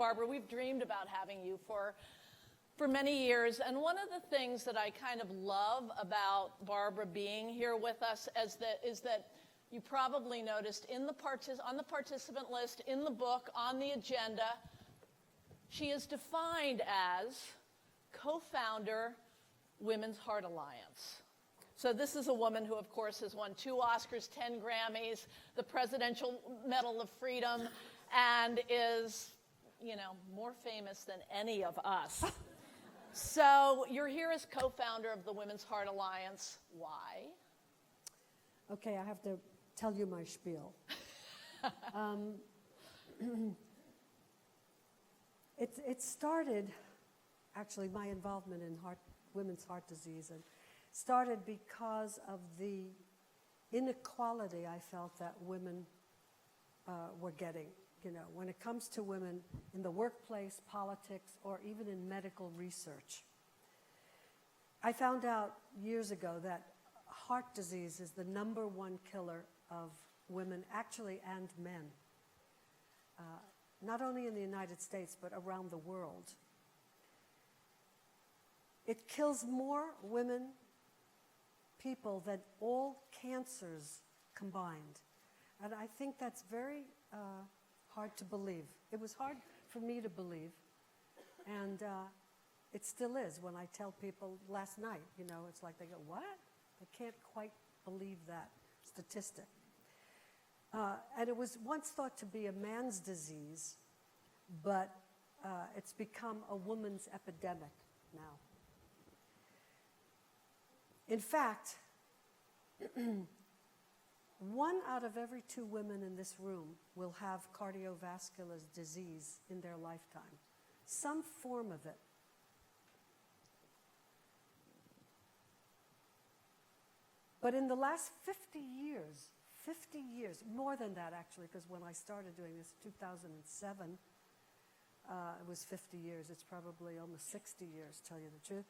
Barbara. We've dreamed about having you for many years, and one of the things that I kind of love about Barbra being here with us is that you probably noticed on the participant list, in the book, on the agenda, she is defined as co-founder, Women's Heart Alliance. So this is a woman who, of course, has won 2 Oscars, 10 Grammys, the Presidential Medal of Freedom, and is, more famous than any of us. So you're here as co-founder of the Women's Heart Alliance. Why? Okay, I have to tell you my spiel. It started, actually, my involvement in women's heart disease, and started because of the inequality I felt that women were getting. When it comes to women in the workplace, politics, or even in medical research. I found out years ago that heart disease is the #1 killer of women, actually, and men. Not only in the United States, but around the world. It kills more women, people, than all cancers combined. And I think that's very hard to believe. It was hard for me to believe, and it still is when I tell people last night, it's like they go, what? I can't quite believe that statistic. And it was once thought to be a man's disease, but it's become a woman's epidemic now. In fact, 1 out of every 2 women in this room will have cardiovascular disease in their lifetime, some form of it. But in the last 50 years, more than that actually, because when I started doing this in 2007, it was 50 years. It's probably almost 60 years, tell you the truth.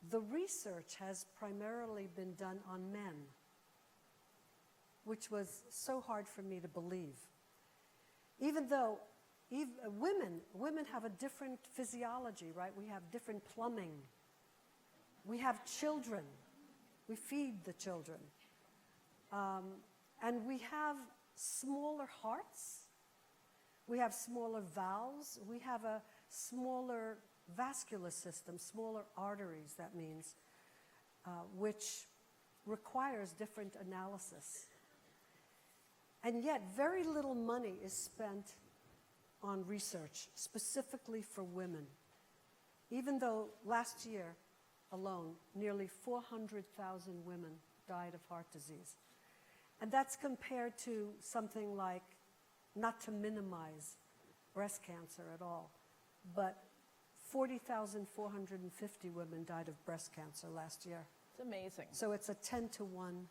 The research has primarily been done on men, which was so hard for me to believe. Even though women have a different physiology, right? We have different plumbing. We have children. We feed the children. And we have smaller hearts. We have smaller valves. We have a smaller vascular system, smaller arteries, that means, which requires different analysis. And yet, very little money is spent on research, specifically for women. Even though last year alone, nearly 400,000 women died of heart disease. And that's compared to something like, not to minimize breast cancer at all, but 40,450 women died of breast cancer last year. It's amazing. So it's a 10-to-1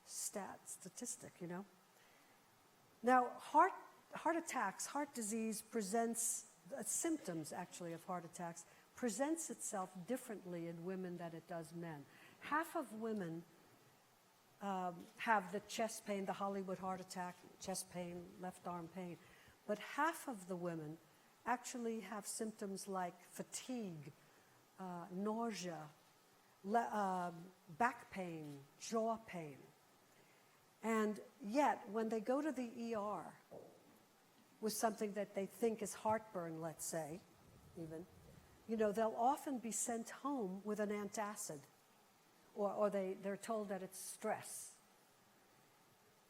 statistic, Now, heart attacks, heart disease presents, symptoms actually of heart attacks, presents itself differently in women than it does men. Half of women have the chest pain, the Hollywood heart attack, chest pain, left arm pain. But half of the women actually have symptoms like fatigue, nausea, back pain, jaw pain. And yet, when they go to the ER with something that they think is heartburn, let's say, even, they'll often be sent home with an antacid, or they're told that it's stress.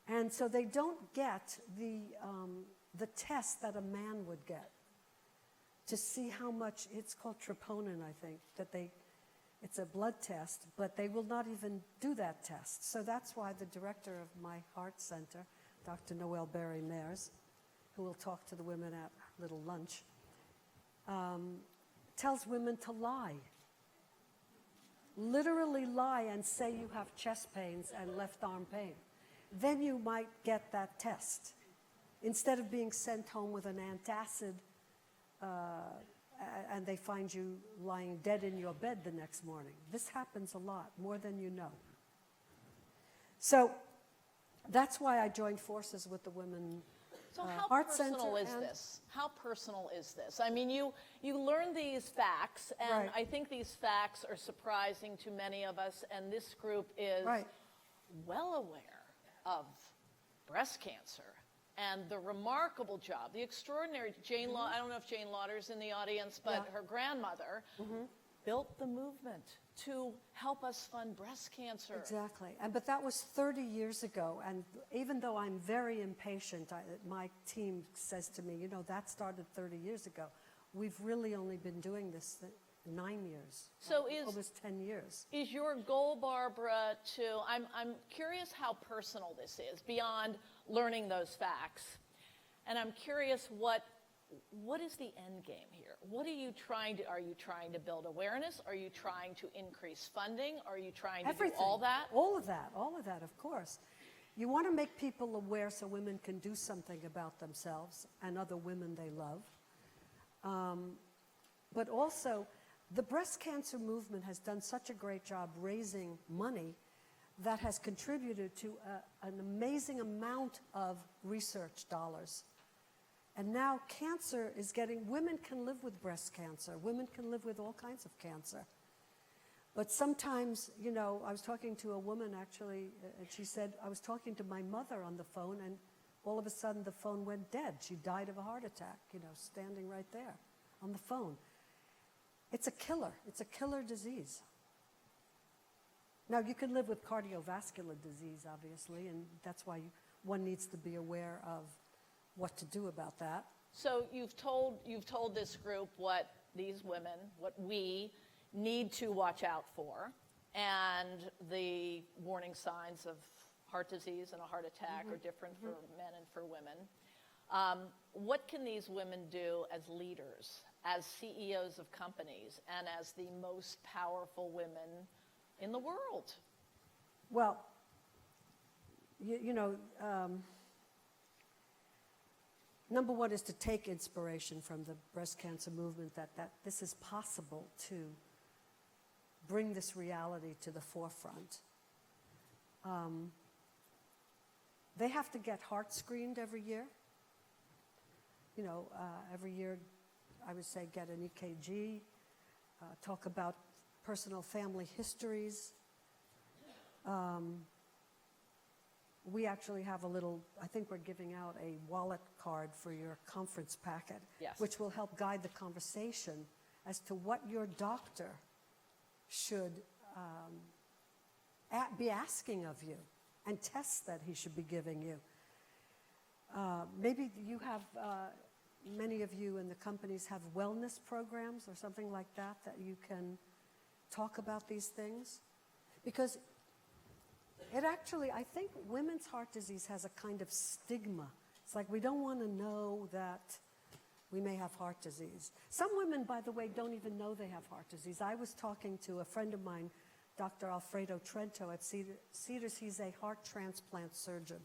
And so they don't get the test that a man would get to see how much, it's called troponin, I think, it's a blood test, but they will not even do that test. So that's why the director of my heart center, Dr. Noelle Berry-Meyers, who will talk to the women at little lunch, tells women to lie. Literally lie and say you have chest pains and left arm pain. Then you might get that test. Instead of being sent home with an antacid and they find you lying dead in your bed the next morning. This happens a lot, more than you know. So that's why I joined forces with the Women's So how Heart personal Center is and- this? How personal is this? I mean, you learn these facts, and Right. I think these facts are surprising to many of us, and this group is Right. well aware of breast cancer and the remarkable job, the extraordinary I don't know if Jane Lauder's in the audience, but Yeah. her grandmother built the movement to help us fund breast cancer. Exactly. But that was 30 years ago. And even though I'm very impatient, my team says to me, that started 30 years ago. We've really only been doing this 9 years. So almost 10 years. Is your goal, Barbara, I'm curious how personal this is, beyond learning those facts. And I'm curious what is the end game here? What are you trying to build awareness? Are you trying to increase funding? Are you trying to do all that? All of that, of course. You want to make people aware so women can do something about themselves and other women they love. But also, the breast cancer movement has done such a great job raising money that has contributed to an amazing amount of research dollars. And now cancer is women can live with breast cancer. Women can live with all kinds of cancer. But sometimes, I was talking to a woman actually, and she said, I was talking to my mother on the phone, and all of a sudden the phone went dead. She died of a heart attack, standing right there on the phone. It's a killer. It's a killer disease. Now, you can live with cardiovascular disease, obviously, and that's why one needs to be aware of what to do about that. So you've told this group what these women, what we need to watch out for, and the warning signs of heart disease and a heart attack are different for men and for women. What can these women do as leaders, as CEOs of companies, and as the most powerful women in the world? Well, number one is to take inspiration from the breast cancer movement, that this is possible to bring this reality to the forefront. They have to get heart screened every year. Every year, I would say, get an EKG, talk about personal family histories. We actually have I think we're giving out a wallet card for your conference packet, Yes. which will help guide the conversation as to what your doctor should be asking of you, and tests that he should be giving you. Maybe you have, many of you in the companies have wellness programs or something like that you can talk about these things. Because it actually, I think women's heart disease has a kind of stigma. It's like we don't want to know that we may have heart disease. Some women, by the way, don't even know they have heart disease. I was talking to a friend of mine, Dr. Alfredo Trento at Cedars. He's a heart transplant surgeon.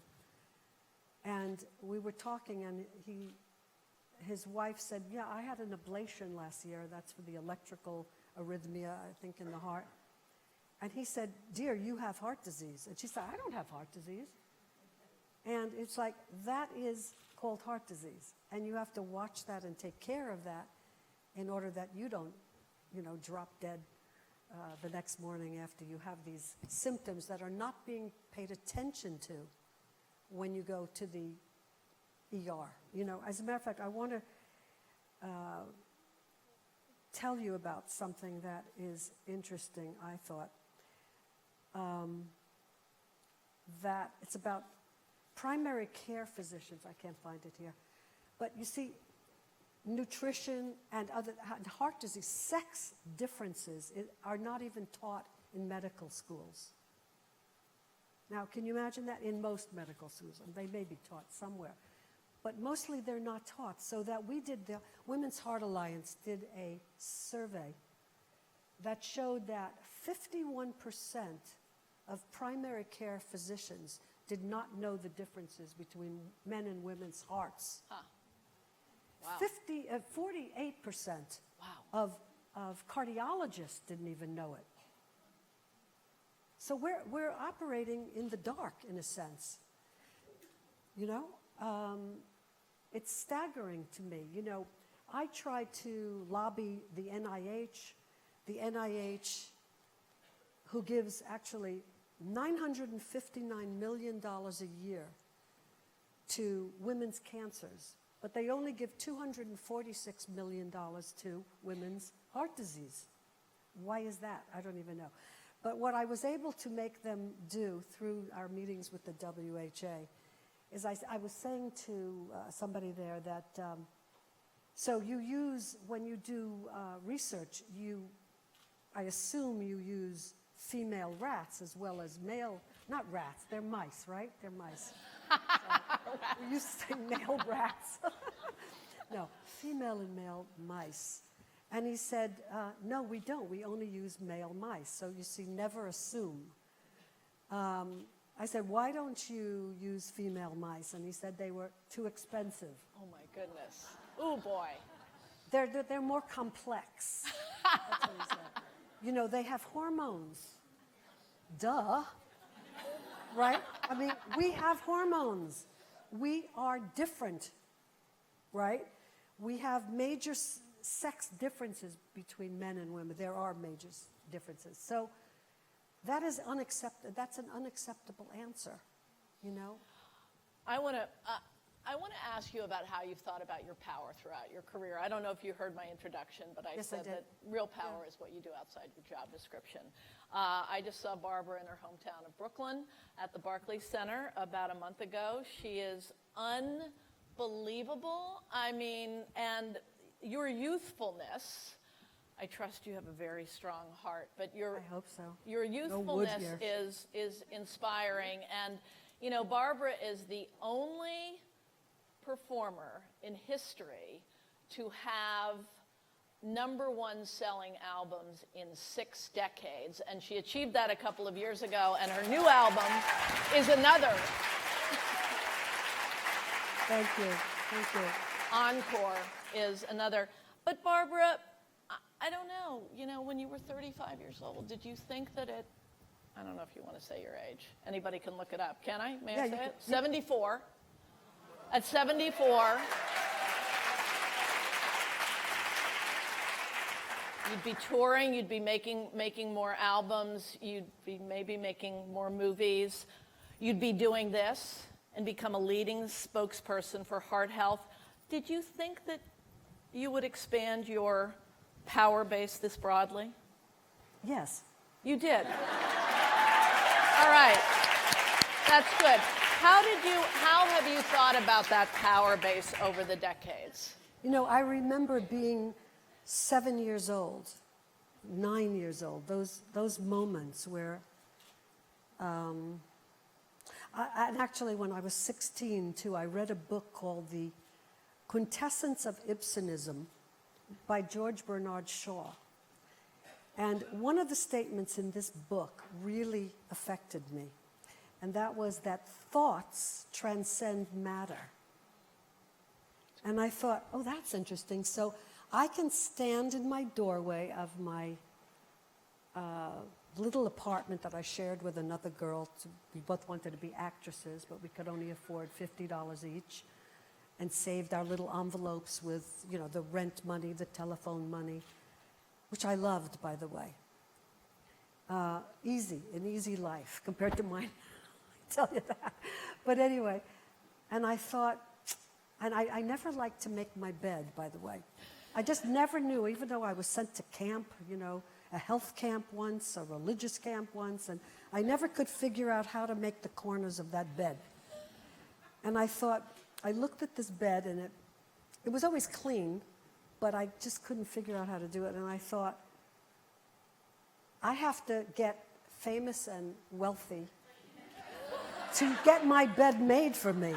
And we were talking, and his wife said, yeah, I had an ablation last year. That's for the electrical arrhythmia, I think, in the heart. And he said, dear, you have heart disease. And she said, I don't have heart disease. And it's like, that is called heart disease. And you have to watch that and take care of that in order that you don't, drop dead the next morning after you have these symptoms that are not being paid attention to when you go to the ER. As a matter of fact, I want to tell you about something that is interesting, I thought. That it's about primary care physicians. I can't find it here. But you see, nutrition and heart disease, sex differences are not even taught in medical schools. Now, can you imagine that? In most medical schools, and they may be taught somewhere. But mostly they're not taught. So that the Women's Heart Alliance did a survey that showed that 51% of primary care physicians did not know the differences between men and women's hearts. Huh. Wow. 48% Wow. of cardiologists didn't even know it. So we're operating in the dark, in a sense. it's staggering to me. You know, I tried to lobby the NIH, who gives actually $959 million a year to women's cancers, but they only give $246 million to women's heart disease. Why is that? I don't even know. But what I was able to make them do through our meetings with the WHA is I was saying to somebody there that, so you use, when you do research, I assume you use female rats as well as male, not rats, they're mice, right? They're mice. We used to say male rats. No, female and male mice. And he said, no, we don't. We only use male mice. So you see, never assume. I said, why don't you use female mice? And he said they were too expensive. Oh, my goodness. Oh, boy. They're more complex. That's what he said. You know, they have hormones. Duh. Right? I mean, we have hormones. We are different. Right? We have major sex differences between men and women. There are major differences. So that is unacceptable. That's an unacceptable answer, you know? I want to ask you about how you've thought about your power throughout your career. I don't know if you heard my introduction, but I said that real power is what you do outside your job description. I just saw Barbara in her hometown of Brooklyn at the Barclays Center about a month ago. She is unbelievable. I mean, and your youthfulness, I trust you have a very strong heart, but I hope so. Your youthfulness is inspiring. And, you know, Barbara is the only performer in history to have #1 selling albums in 6 decades. And she achieved that a couple of years ago, and her new album is another. Thank you. Thank you. Encore is another. But Barbara, I don't know, you know, when you were 35 years old, did you think that I don't know if you want to say your age. Anybody can look it up. Can I? May I say it? 74. At 74, you'd be touring, you'd be making more albums, you'd be maybe making more movies, you'd be doing this and become a leading spokesperson for heart health. Did you think that you would expand your power base this broadly? Yes. You did. All right. That's good. How have you thought about that power base over the decades? You know, I remember being 7 years old, 9 years old, those moments where, and actually when I was 16 too, I read a book called The Quintessence of Ibsenism by George Bernard Shaw. And one of the statements in this book really affected me. And that was that thoughts transcend matter. And I thought, oh, that's interesting. So I can stand in my doorway of my little apartment that I shared with another girl. We both wanted to be actresses, but we could only afford $50 each, and saved our little envelopes with, you know, the rent money, the telephone money, which I loved, by the way. An easy life compared to mine. Tell you that. But anyway, and I thought, and I never liked to make my bed, by the way. I just never knew, even though I was sent to camp, you know, a health camp once, a religious camp once, and I never could figure out how to make the corners of that bed. And I thought, I looked at this bed, and it was always clean, but I just couldn't figure out how to do it. And I thought, I have to get famous and wealthy to get my bed made for me.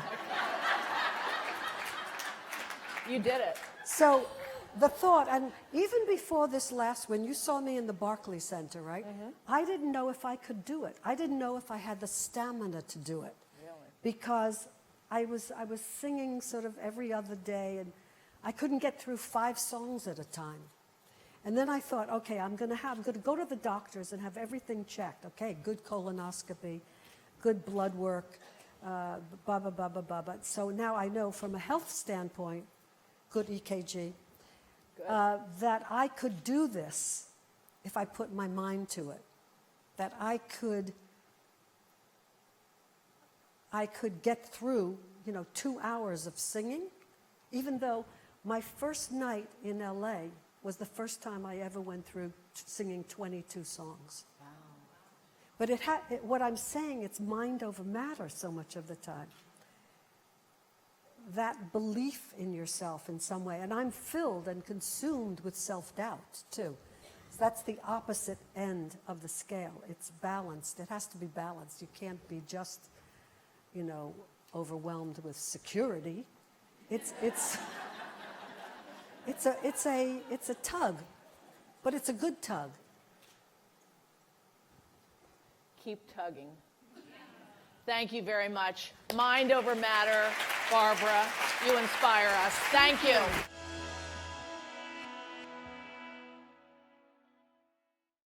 You did it. So the thought, and even before this last, when you saw me in the Barclays Center, right? Mm-hmm. I didn't know if I could do it. I didn't know if I had the stamina to do it. Really? Because I was singing sort of every other day, and I couldn't get through 5 songs at a time. And then I thought, okay, I'm going to go to the doctors and have everything checked. Okay, good colonoscopy, good blood work, blah, blah, blah, blah, blah. But so now I know from a health standpoint, good EKG, that I could do this if I put my mind to it. That I could get through, 2 hours of singing, even though my first night in LA was the first time I ever went through singing 22 songs. Wow. But what I'm saying, it's mind over matter so much of the time. That belief in yourself in some way, and I'm filled and consumed with self-doubt too. So that's the opposite end of the scale. It's balanced. It has to be balanced. You can't be just, overwhelmed with security. It's a tug, but it's a good tug. Keep tugging. Thank you very much. Mind over matter, Barbra. You inspire us. Thank you.